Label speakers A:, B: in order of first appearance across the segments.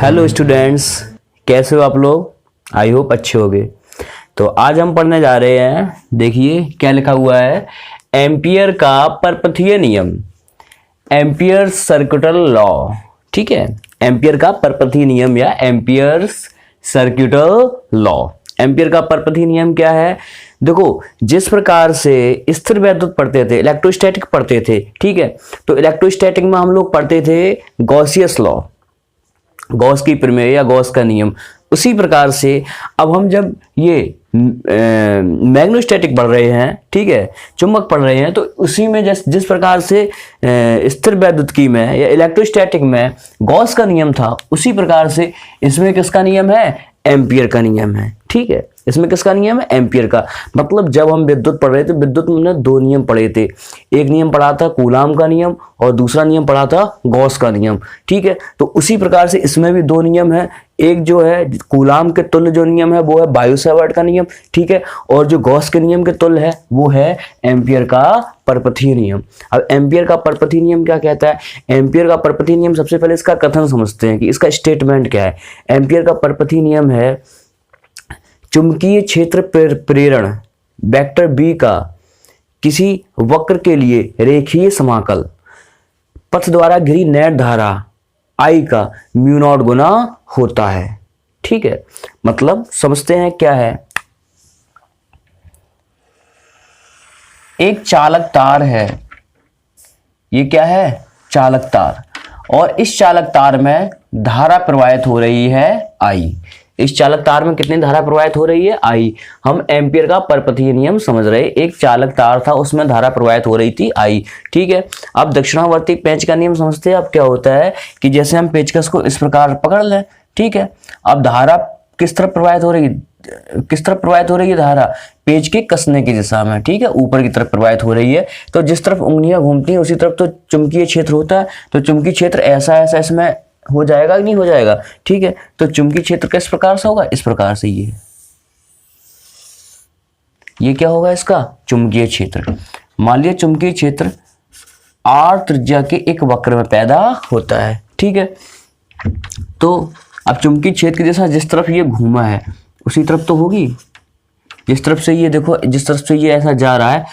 A: Hello students, कैसे हो आप लोग? आई होप अच्छे होंगे। तो आज हम पढ़ने जा रहे हैं, देखिए क्या लिखा हुआ है। एम्पियर का परपथीय नियम, एम्पियर सर्किटल लॉ। ठीक है, एम्पियर का परपथीय नियम या एम्पियर सर्किटल लॉ। एम्पियर का परपथीय नियम क्या है? देखो, जिस प्रकार से स्थिर वैद्युत पढ़ते थे, इलेक्ट्रोस्टैटिक पढ़ते थे, ठीक है, तो इलेक्ट्रोस्टैटिक में हम लोग पढ़ते थे गॉसियस लॉ, गॉस की प्रमेय या गॉस का नियम। उसी प्रकार से अब हम जब ये मैग्नेटोस्टैटिक पढ़ रहे हैं, ठीक है, चुंबक पढ़ रहे हैं, तो उसी में जिस प्रकार से स्थिर वैद्युतिकी में या इलेक्ट्रोस्टैटिक में गॉस का नियम था, उसी प्रकार से इसमें किसका नियम है? एम्पियर का नियम है। ठीक है, इसमें किसका नियम है? एम्पियर का। मतलब जब हम विद्युत पढ़ रहे थे, विद्युत में हमने दो नियम पढ़े थे। एक नियम पढ़ा था कूलाम का नियम और दूसरा नियम पढ़ा था गॉस का नियम। ठीक है, तो उसी प्रकार से इसमें भी दो नियम है। एक जो है कूलाम के तुल्य जो नियम है वो है बायो-सावर्ट का नियम, ठीक है, और जो गॉस के नियम के तुल्य है वो है एम्पियर का परपथीय नियम। अब एम्पियर का परपथीय नियम क्या कहता है? एम्पियर का परपथीय नियम, सबसे पहले इसका कथन समझते हैं कि इसका स्टेटमेंट क्या है। एम्पियर का परपथीय नियम है चुंबकीय क्षेत्र प्रेरण वेक्टर बी का किसी वक्र के लिए रेखीय समाकल पथ द्वारा घिरी नेट धारा I का म्यू नॉट गुना होता है। ठीक है, मतलब समझते हैं क्या है। एक चालक तार है, ये क्या है? चालक तार, और इस चालक तार में धारा प्रवाहित हो रही है I। इस चालक तार में कितनी धारा प्रवाहित हो रही है? I। हम एम्पियर का परपथीय नियम समझ रहे। एक चालक तार था, उसमें धारा प्रवाहित हो रही थी I। ठीक है, अब दक्षिणावर्ती पेंच का नियम समझते हैं। अब क्या होता है कि जैसे हम पेचकस को इस प्रकार पकड़ लें, ठीक है, अब धारा किस तरफ प्रवाहित हो रही है? किस तरफ प्रवाहित हो रही है धारा? पेज के कसने की दिशा में, ठीक है, ऊपर की तरफ प्रवाहित हो रही है। तो जिस तरफ उंगलियां घूमती हैं उसी तरफ तो चुंबकीय क्षेत्र होता है। तो चुंबकीय क्षेत्र ऐसा ऐसा इसमें हो जाएगा कि नहीं हो जाएगा? ठीक है, तो चुंबकीय क्षेत्र किस प्रकार से होगा? इस प्रकार से। ये क्या होगा इसका? चुंबकीय क्षेत्र। मान लिया चुंबकीय क्षेत्र R त्रिज्या के एक वक्र में पैदा होता है। ठीक है, तो अब चुंबकीय क्षेत्र की दिशा जिस तरफ ये घूमा है उसी तरफ तो होगी। जिस तरफ से ये देखो, जिस तरफ से ये ऐसा जा रहा है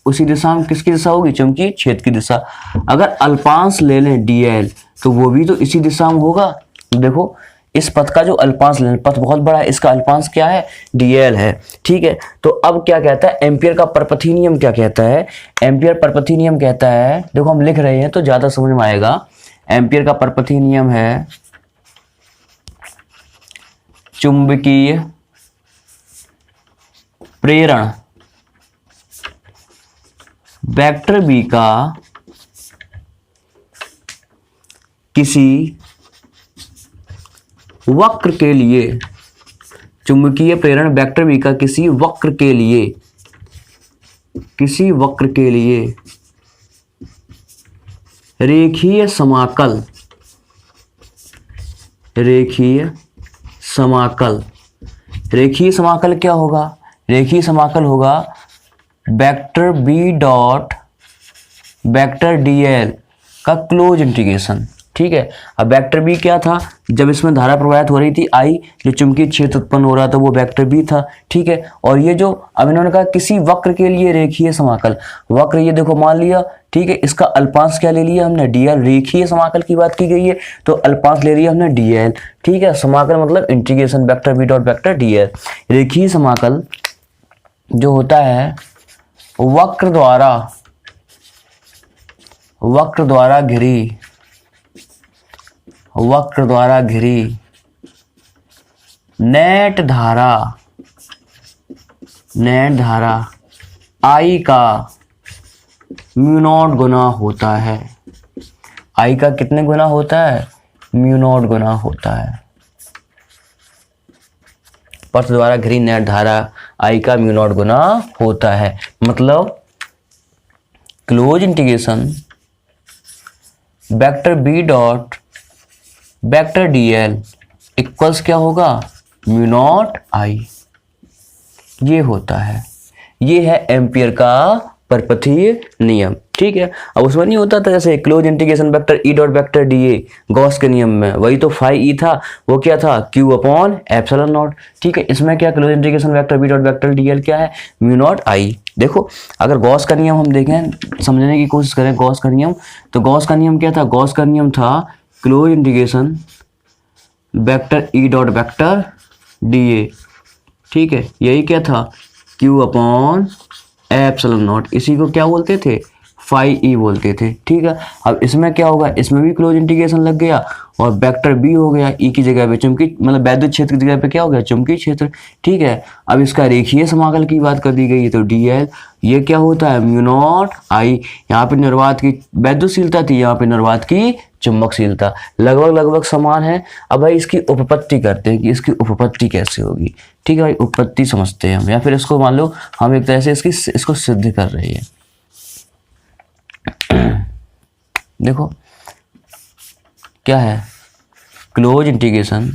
A: उसी दिशा में किसकी दिशा होगी? चुंबकीय क्षेत्र की दिशा। अगर अल्पांश ले लें dl, तो वो भी तो इसी दिशा में होगा। देखो, इस पथ का जो अल्पांश लें, पथ बहुत बड़ा है, इसका अल्पांश क्या है? dl है। ठीक है, तो अब क्या कहता है एम्पियर का परपथीय नियम? क्या कहता है एम्पियर परपथीय नियम? कहता है, देखो हम लिख रहे हैं तो ज्यादा समझ में आएगा। एम्पियर का परपथीय नियम है चुंबकीय प्रेरण वेक्टर बी का किसी वक्र के लिए, चुंबकीय प्रेरण वेक्टर बी का किसी वक्र के लिए रेखीय समाकल क्या होगा? रेखीय समाकल होगा vector B dot vector dl का क्लोज इंटीग्रेशन। ठीक है, अब वेक्टर बी क्या था? जब इसमें धारा प्रवाहित हो रही थी I, जो चुंबकीय क्षेत्र उत्पन्न हो रहा था वो वेक्टर बी था। ठीक है, और ये जो अब इन्होंने कहा किसी वक्र के लिए रेखीय समाकल, वक्र ये देखो मान लिया, ठीक है, इसका अल्पांश क्या ले लिया हमने? dl। रेखीय समाकल की बात की गई है तो अल्पांश ले लिया हमने dl। ठीक है, समाकल मतलब integration vector B dot vector dl। रेखीय समाकल जो होता है वक्र द्वारा घिरी नेट धारा I का म्यू नॉट गुना होता है। I का कितने गुना होता है? म्यू नॉट गुना होता है। पथ द्वारा घिरी नेट धारा I का म्यू नॉट गुना होता है। मतलब close integration vector B dot vector dl equals क्या होगा? Mu naught I। ये होता है, ये है एम्पियर का परपथीय नियम। ठीक है, अब उसमें नहीं होता था जैसे close integration vector E dot vector D A Gauss के नियम में, वही तो फाई ई था, वो क्या था क्यू अपॉन एप्सिलॉन नॉट। ठीक है, इसमें क्या close integration vector B dot vector D L क्या है म्यू नॉट आई। देखो अगर गॉस का नियम हम देखें, समझने की कोशिश करें गॉस का नियम, तो गॉस का नियम क्या था, गॉस का नियम था close integration vector E dot vector D A. ठीक है, यही क्या था क्यू अपॉन एप्सिलॉन नॉट, इसी को क्या बोलते थे फाई ई बोलते थे। ठीक है, अब इसमें क्या होगा, इसमें भी क्लोज इंटीग्रेशन लग गया और वेक्टर बी हो गया ई की जगह पे चुंबकीय मतलब वैद्युत क्षेत्र की जगह पे क्या हो गया चुंबकीय क्षेत्र। ठीक है, अब इसका रेखीय समाकल की बात कर दी गई है तो डी एल ये क्या होता है म्यू नॉट आई, यहाँ पे निर्वात की वैद्युतशीलता थी, यहाँ पे निर्वात की चुंबकशीलता, लगभग समान है। अब भाई इसकी उपपत्ति करते हैं कि इसकी उपपत्ति कैसे होगी। ठीक है भाई, उपपत्ति समझते हैं हम, या फिर इसको मान लो हम एक तरह से इसको सिद्ध कर रहे हैं। देखो क्या है close integration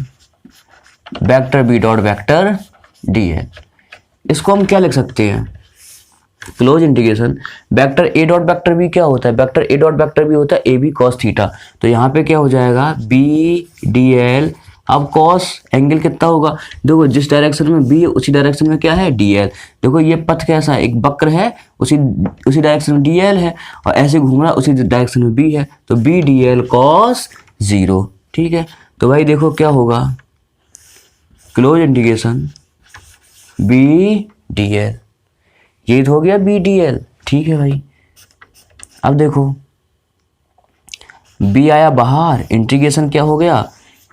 A: vector B dot vector D है, इसको हम क्या लिख सकते हैं close integration vector A dot vector B क्या होता है, vector A dot vector B होता है ए बी कॉस थीटा, तो यहाँ पे क्या हो जाएगा बी डी एल। अब कॉस एंगल कितना होगा, देखो जिस डायरेक्शन में बी है उसी डायरेक्शन में क्या है डी एल। देखो ये पथ कैसा है, एक वक्र है, उसी डायरेक्शन में डी एल है और ऐसे घूम रहा है उसी डायरेक्शन में बी है, तो बी डी एल कॉस 0। ठीक है, तो भाई देखो क्या होगा close integration B D L, ये तो हो गया बी डी एल। ठीक है भाई, अब देखो बी आया बाहर, इंटीग्रेशन क्या हो गया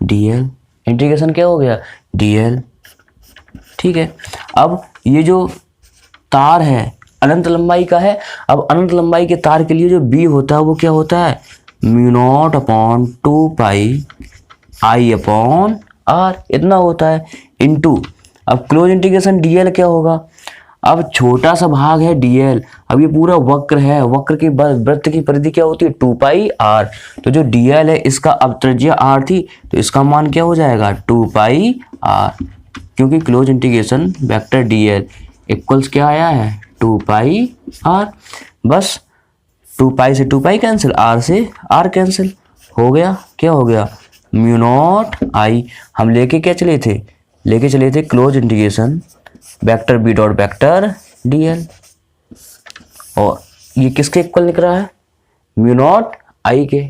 A: डी एल, इंटीग्रेशन क्या हो गया डी एल। ठीक है, अब ये जो तार है अनंत लंबाई का है, अब अनंत लंबाई के तार के लिए जो बी होता है वो क्या होता है mu naught upon 2 pi I upon R, इतना होता है इनटू। अब क्लोज इंटीग्रेशन डी एल क्या होगा, अब छोटा सा भाग है dl, अब ये पूरा वक्र है, वक्र की वृत्त की परिधि क्या होती है 2 पाई r, तो जो dl है इसका अब त्रिज्या r थी तो इसका मान क्या हो जाएगा 2 पाई r, क्योंकि close integration vector dl equals क्या आया है 2 पाई r। बस 2 पाई से 2 पाई कैंसिल, r से r कैंसिल हो गया, क्या हो गया म्यू नॉट आई। हम लेके क्या चले थे, लेके चले थे close integration vector B dot vector D L, और ये किसके इक्वल लिख रहा है म्यू नॉट आई के।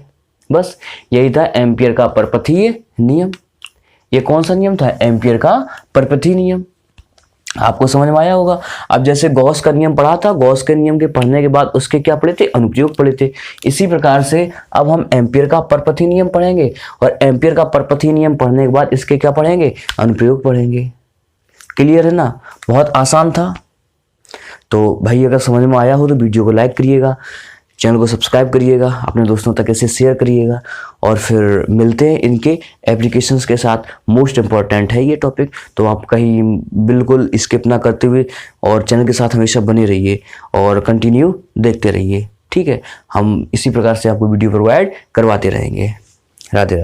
A: बस यही था एम्पियर का परपथीय नियम। ये कौन सा नियम था एम्पियर का परपथीय नियम, आपको समझ में आया होगा। अब जैसे गॉस का नियम पढ़ा था, गॉस के नियम के पढ़ने के बाद उसके क्या पढ़े थे अनुप्रयोग पढ़े थे, इसी प्रकार से अब हम एम्पियर का परपथीय नियम पढ़ेंगे और एम्पियर का परपथीय नियम पढ़ने के बाद इसके क्या पढ़ेंगे अनुप्रयोग पढ़ेंगे। क्लियर है ना, बहुत आसान था। तो भाई अगर समझ में आया हो तो वीडियो को लाइक करिएगा, चैनल को सब्सक्राइब करिएगा, अपने दोस्तों तक इसे शेयर करिएगा और फिर मिलते हैं इनके एप्लीकेशंस के साथ। मोस्ट इम्पॉर्टेंट है ये टॉपिक, तो आप कहीं बिल्कुल स्किप ना करते हुए और चैनल के साथ हमेशा बने रहिए और कंटिन्यू देखते रहिए। ठीक है, हम इसी प्रकार से आपको वीडियो प्रोवाइड करवाते रहेंगे। राधे राधे।